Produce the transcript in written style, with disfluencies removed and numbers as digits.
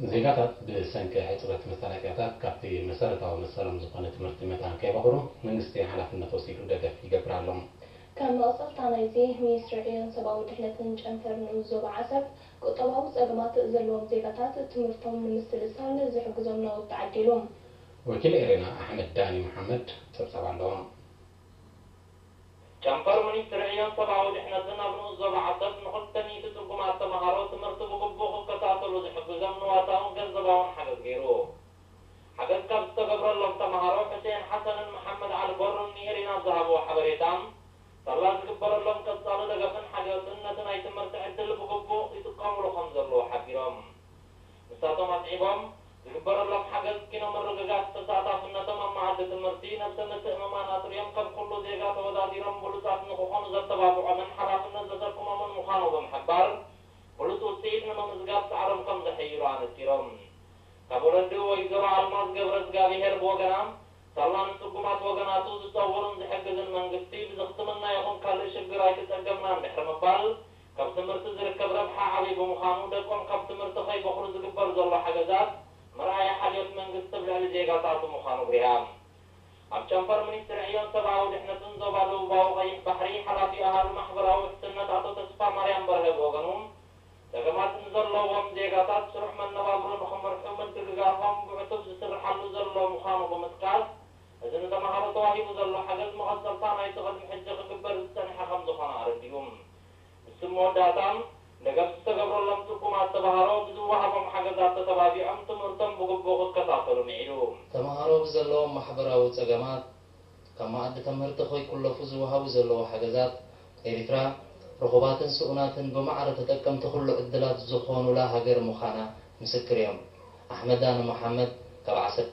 ዜጋታት ብሰንኪ ሕፅረት መሳለጥያታት ካብቲ መሰረታዊ መሰሎም ዝኾነ ትምህርቲ መታን ከይበኽሩ መንግስቲ ሓላፍነት ወሲዱ ደገፍ ይገብራሎም ከም መቕሰፍታ ናይዚ ሚኒስትሪ ዕዮን ሰብኣዊ ድሕነትን ጨንፈርን ዞባ ዓሰብ ቁጠባዊ ፀገማት ዘለዎም ዜጋታት ትምህርቶም ንምስትልሳል ዝሕግዞም ናውቲ ተዓዲሎም ወኪል ኤሬና ኣሕመድ ዳኒ መሐመድ ሰብሰባ ኣለዎም ጨንፈር ሚኒስትሪ ዕዮን ሰብኣዊ ድሕነትን ኣብ ንኡስ ዞባ ዓሰብ ንኽልተኒቱ ትርጉማት ተምሃሮ ትምህርቲ ብግቡእ ክከታተሉ ዝሕግዞም ንዋታውን ገንዘባውን ሓገዝ ገይሩ ሓገዝ ካብ ዝተገብረሎም ተምሃሮ ሕሴን ሓሰንን መሐመድ ዓሊ በሩን ንኤሬና ዝሃብዎ ሓበሬታ ሰላ ዝግበረሎም ቀጻሊ ደገፍን ሓገዝን ነቲ ናይ ትምህርቲ ዕድል ብግቡእ ይጥቀምሉ ከም ዘለዎ ሓቢሮም ንሳቶም ኣስዒቦም ዝግበረሎም ሓገዝ ኪኖ ምርግጋት ተሳታፍነቶም ኣብ መዓዲ ትምህርቲ ነብሰ ምትእምማን ኣጥርዮም ከም ኩሉ ዜጋ ተወዳዲሮም ብሉፃት ንክኾኑ ዘተባብዖምን ሓላፍነት ዘተርክሞምን ምዃኑ ብምሕባር ብሉፅ ውፅኢት ንምምዝጋብ ፃዕሮም ከም ዘሕይሉ ኣነፂሮም ካብ ወለዲ ወይዘሮ ኣልማዝ ገብረ እግዚኣብሄር ብወገና ሰላም ትርጉማት ወገናቱ ዝፀውሩን ዝሕግዝን መንግስቲ ብዝኽትምና ይኹን ካልእ ሽግር ኣይተፀገምናን ድሕሪ ምባል ካብ ትምህርቲ ዝርከብ ረብሓ ዓብዪ ብምዃኑ ደቆም ካብ ትምህርቲ ከይበኽሩ ዝግበር ዘሎ ሓገዛት ምርኣያ ሓልዮት መንግስቲ ብልዕሊ ዜጋታቱ ምዃኑ ግሪሃ ኣብ ጨንፈር ሚኒስትሪ ዕዮን ሰብኣዊ ድሕነትን ዞባ ደቡባዊ ቀይሕ ባሕሪ ሓላፊ ኣሃሉ ማሕበራዊ ውሕስነት ኣቶ ተስፋ ማርያም በርሀ ብወገኑ ፀገማት ንዘለዎም ዜጋታት ስሩዕ መነባብሮ ንኽመርሑ ምድግጋፎም ብዕቱብ ዝስርሓሉ ዘሎ ምዃኑ ብምጥቃስ እዚ ንተምሃሮ ተዋሂቡ ዘሎ ሓገዝ መቐፀልታ ናይቲ ቅድሚ ሕጂ ክግበር ዝፀኒሐ ከም ዝኾነ ኣረዲኡ ምስ መወዳእታ ደገፍ ዝተገብረሎም ትርጉማት ተምሃሮ ብዝወሃቦም ሓገዛት ተተባቢዖም ትምህርቶም ብግቡእ ክከታተሉ ንዒሉ ተምሃሮ ብዘለዎም ማሕበራዊ ፀገማት ካብ መኣዲ ትምህርቲ ከይኩለፉ ዝወሃቡ ዘለዎ ሓገዛት ኤርትራ ርኹባትን ስኡናትን ብማዕረ ተጠቀምቲ ኩሉ ዕድላት ዝኾኑላ ሃገር ምዃና ምስክር እዮም ኣሕመድ ዳኒ መሐመድ ካብ ዓሰብ